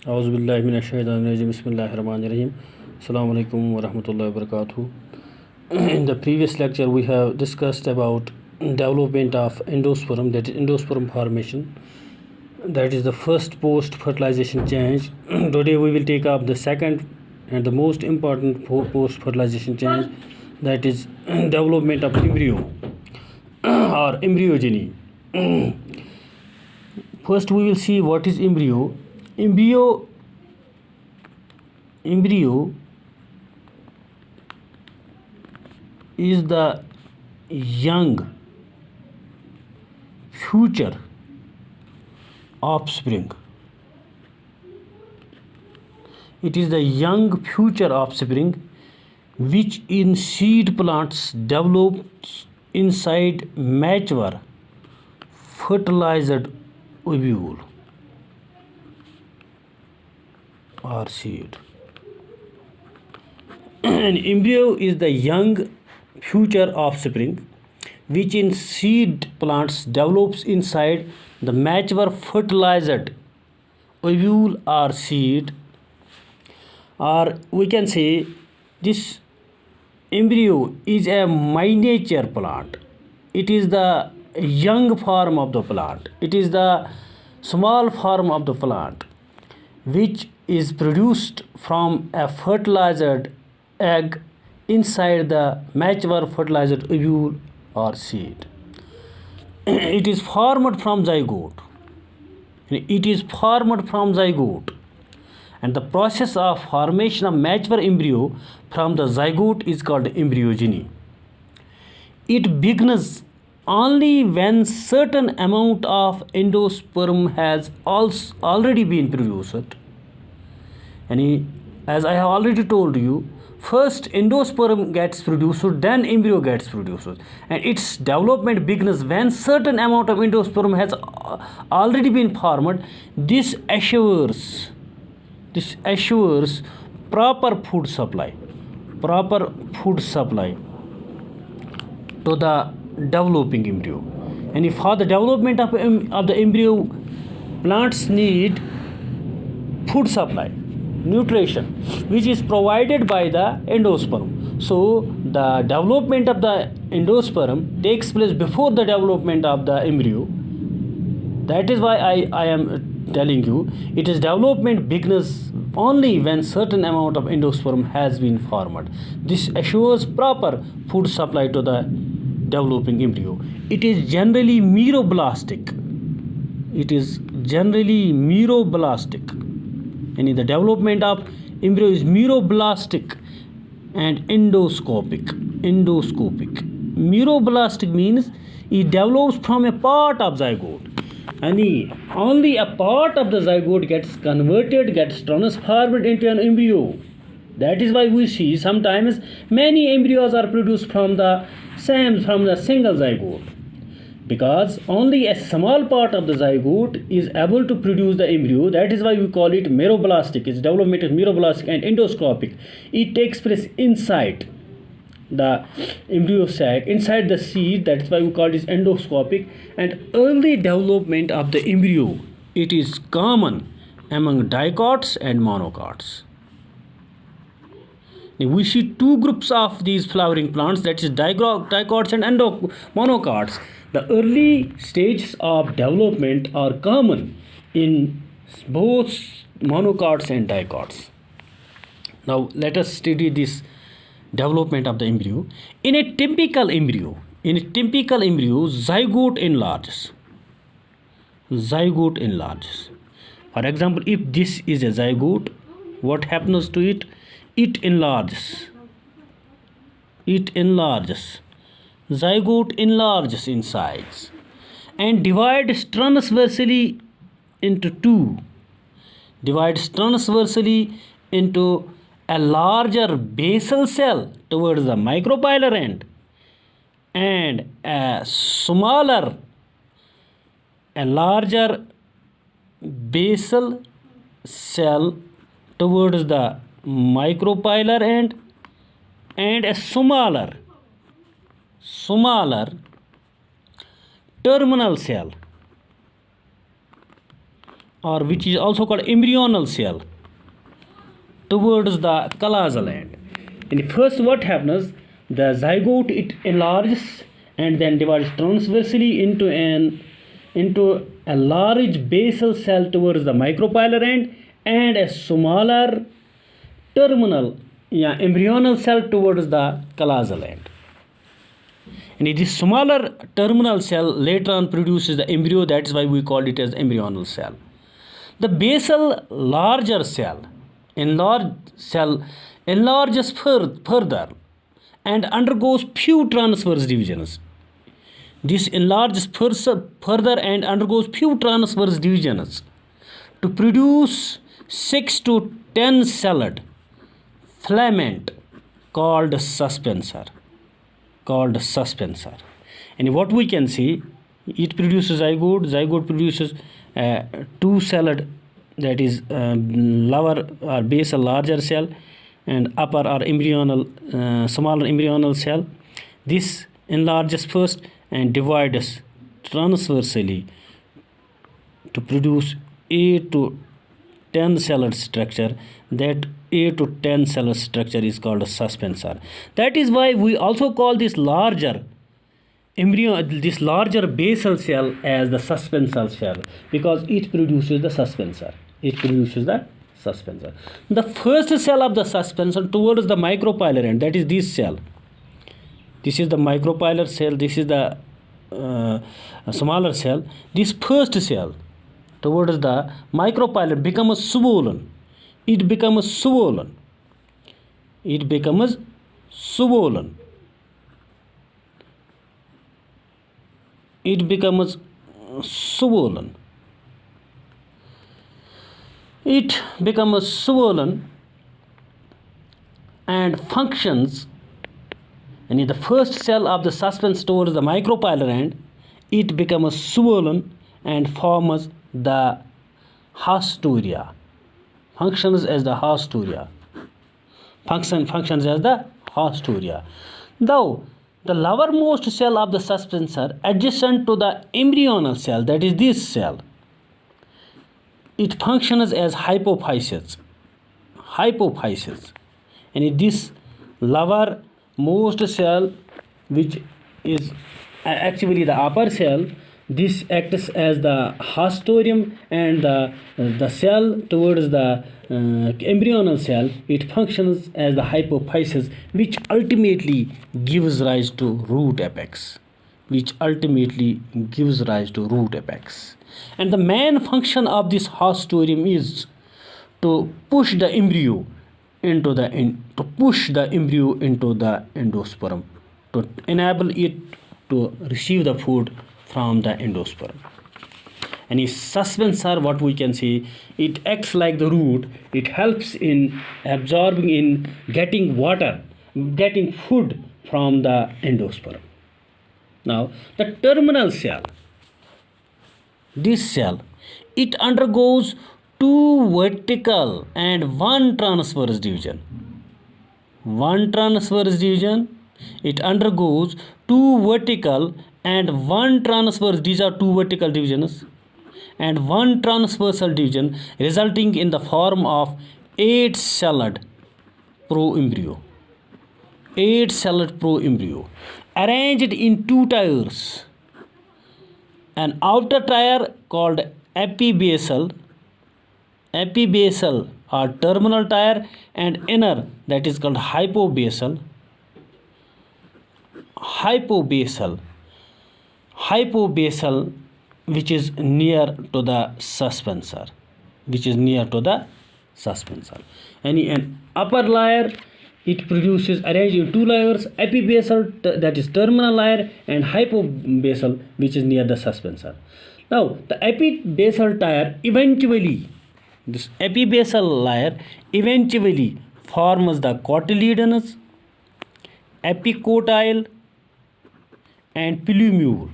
Auzubillahiminash-shaytanir-rajim. Bismillahir-rahmanir-rahim. Assalamu alaikum wa rahmatullahi wa barakatuh. In the previous lecture, we have discussed about development of endosperm, that is endosperm formation. That is the first post-fertilization change. Today we will take up the second and the most important post-fertilization change, that is development of embryo or embryogeny. First we will see what is embryo. Embryo is the young future offspring. It is the young future offspring which in seed plants develops inside mature fertilized ovule or seed. An embryo is the young future offspring which in seed plants develops inside the mature fertilized ovule or seed, or we can say this embryo is a miniature plant. It is the young form of the plant. It is the small form of the plant which is produced from a fertilized egg inside the mature fertilized ovule or seed. It is formed from zygote. And the process of formation of mature embryo from the zygote is called embryogeny. It begins only when certain amount of endosperm has already been produced. And as I have already told you, first endosperm gets produced, then embryo gets produced, and its development begins when certain amount of endosperm has already been formed. This assures proper food supply to the developing embryo. And for the development of the embryo, plants need food supply, nutrition, which is provided by the endosperm. So the development of the endosperm takes place before the development of the embryo. That is why I am telling you, it is development begins only when certain amount of endosperm has been formed. This assures proper food supply to the developing embryo. It is generally meroblastic. And the development of embryo is meroblastic and endoscopic. Meroblastic means it develops from a part of zygote, and only a part of the zygote gets transformed into an embryo. That is why we see sometimes many embryos are produced from the single zygote, because only a small part of the zygote is able to produce the embryo. That is why we call it meroblastic. Its development is meroblastic and endoscopic. It takes place inside the embryo sac, inside the seed. That is why we call it endoscopic. And early development of the embryo, it is common among dicots and monocots. We see two groups of these flowering plants, that is dicots and monocots. The early stages of development are common in both monocots and dicots. Now let us study this development of the embryo. In a typical embryo, zygote enlarges. For example, if this is a zygote, what happens to it? It enlarges. Zygote enlarges in size and divides transversely into two. Into a larger basal cell towards the micropylar end and a larger basal cell towards the micropylar end and a smaller terminal cell or which is also called embryonal cell, towards the callosal end. And first what happens, the zygote it enlarges and then divides transversely into a large basal cell towards the micropylar end and a smaller terminal embryonal cell towards the callosal end. And this smaller terminal cell later on produces the embryo. That is why we called it as embryonal cell. The basal larger cell enlarges further and undergoes few transverse divisions. This enlarges further and undergoes few transverse divisions to produce 6 to 10 celled filament called suspensor. And what we can see, it produces zygote produces two celled, that is lower or basal larger cell and upper or embryonal smaller embryonal cell. This enlarges first and divides transversely to produce 8 to 10 celled structure. That 8 to 10 cell structure is called a suspensor. That is why we also call this larger basal cell as the suspensor cell, because it produces the suspensor. The first cell of the suspensor towards the micropylar end, that is this cell. This is the micropylar cell. This is the smaller cell. This first cell towards the micropylar becomes swollen. It becomes swollen. It becomes swollen and functions. And in the first cell of the suspensor towards the micropylar end, it becomes swollen and forms the hasturia. Functions as the hasturia. Though the lowermost cell of the suspensor adjacent to the embryonal cell, that is this cell, it functions as hypophysis. And in this lowermost cell, which is actually the upper cell, this acts as the haustorium, and the cell towards the embryonal cell, it functions as the hypophysis, which ultimately gives rise to root apex. And the main function of this haustorium is to push the embryo into the endosperm, to enable it to receive the food from the endosperm. And in suspensor, what we can see, it acts like the root. It helps in absorbing, in getting water, getting food from the endosperm. Now, the terminal cell, this cell, it undergoes 2 vertical and 1 transverse division. It undergoes 2 vertical and 1 transverse. These are 2 vertical divisions and 1 transversal division, resulting in the form of 8-celled proembryo. Arranged in 2 tiers. An outer tier called epibasal or terminal tier, and inner, that is called hypobasal, which is near to the suspensor. And an upper layer, it produces, arranged in 2 layers, epibasal, that is terminal layer, and hypobasal, which is near the suspensor. Now, the epibasal tier this epibasal layer eventually forms the cotyledonous, epicotyle, and plumule.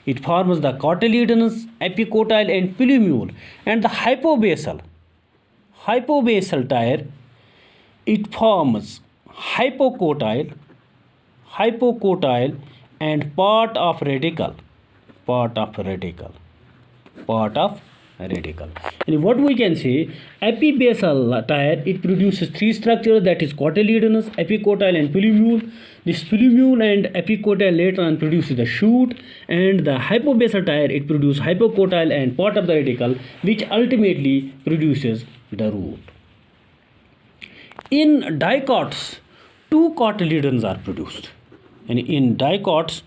It forms the cotyledonous, epicotyle, and plumule. And the hypobasal tier, it forms hypocotyle and part of radical. part of radical. And what we can say, epibasal tire, it produces three structures, that is cotyledonous, epicotyle and plumule. This plumule and epicotyle later on produces the shoot, and the hypobasal tire, it produces hypocotyle and part of the radical, which ultimately produces the root. In dicots, two cotyledons are produced, and in dicots,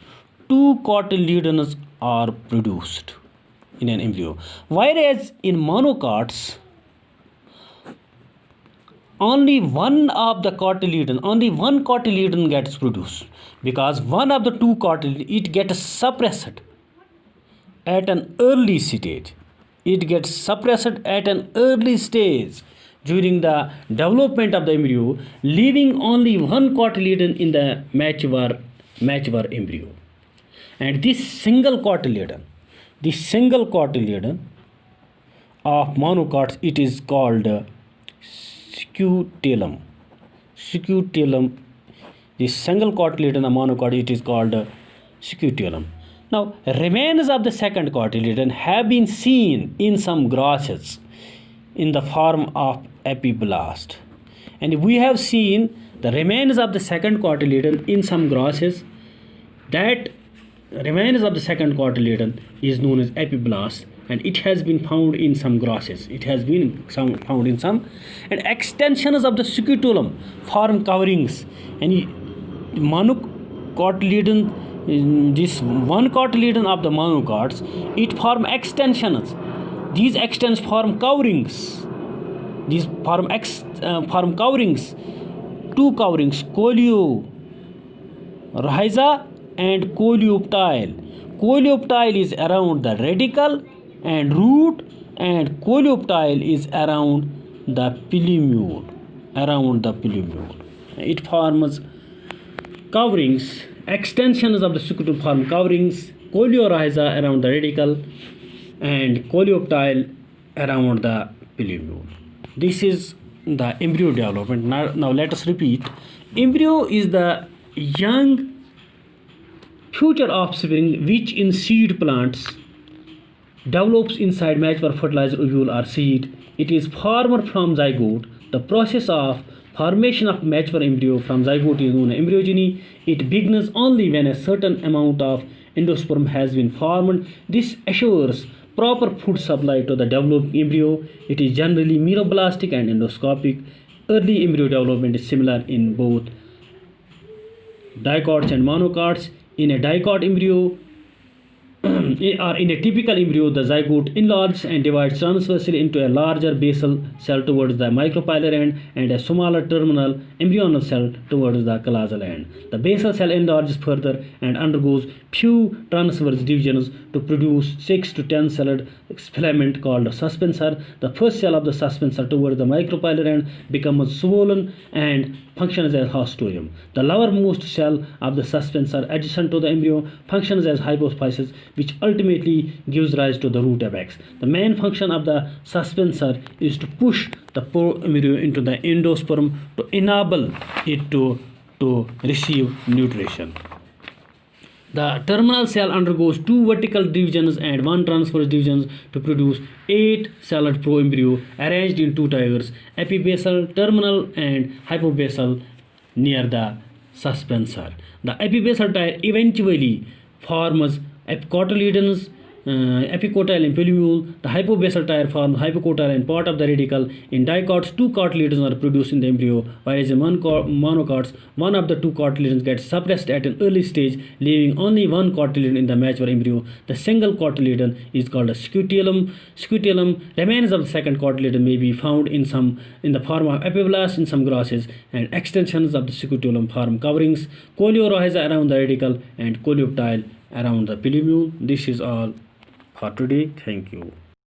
two cotyledons are produced in an embryo, whereas in monocots only one cotyledon gets produced, because one of the two cotyledon, it gets suppressed at an early stage. It gets suppressed at an early stage during the development of the embryo, leaving only one cotyledon in the mature embryo. And this single cotyledon of monocots, it is called scutellum. This single cotyledon of monocot, it is called scutellum. Now, remains of the second cotyledon have been seen in some grasses in the form of epiblast, and we have seen the remains of the second cotyledon in some grasses. That remains of the second cotyledon is known as epiblast, and it has been found in some grasses. And extensions of the scutellum form coverings, and monocotyledon, this one cotyledon of the monocots, it form extensions. These extends form coverings. These form coverings, two coverings, coleorhiza and coleoptile. Coleoptile is around the radical and root, and coleoptile is around the plumule. It forms coverings. Extensions of the scutellum form coverings, coleorhiza around the radical and coleoptile around the plumule. This is the embryo development. Now let us repeat. Embryo is the young future offspring which in seed plants develops inside mature fertilized ovule or seed. It is formed from zygote. The process of formation of mature embryo from zygote is known as embryogeny. It begins only when a certain amount of endosperm has been formed. This assures proper food supply to the developed embryo. It is generally meroblastic and endoscopic. Early embryo development is similar in both dicots and monocots. In a dicot embryo, or in a typical embryo, the zygote enlarges and divides transversely into a larger basal cell towards the micropylar end and a smaller terminal embryonal cell towards the callosal end. The basal cell enlarges further and undergoes few transverse divisions to produce 6 to 10 celled filament called a suspensor. The first cell of the suspensor towards the micropylar end becomes swollen and functions as haustorium. The lowermost cell of the suspensor adjacent to the embryo functions as hypophysis, which ultimately gives rise to the root apex. The main function of the suspensor is to push the poor embryo into the endosperm to enable it to receive nutrition. The terminal cell undergoes 2 vertical divisions and 1 transverse division to produce 8 celled proembryo arranged in 2 tiers, epibasal, terminal and hypobasal near the suspensor. The epibasal tier eventually forms cotyledons, epicotyle and plumule. The hypobasal tier forms hypocotyle and part of the radical. In dicots, 2 cotyledons are produced in the embryo, whereas in monocots, one of the 2 cotyledons gets suppressed at an early stage, leaving only 1 cotyledon in the mature embryo. The single cotyledon is called a scutellum. Remains of the second cotyledon may be found in the form of epiblast in some grasses, and extensions of the scutellum form coverings, coleorhiza around the radical and coleoptile around the plumule. This is all for today. Thank you.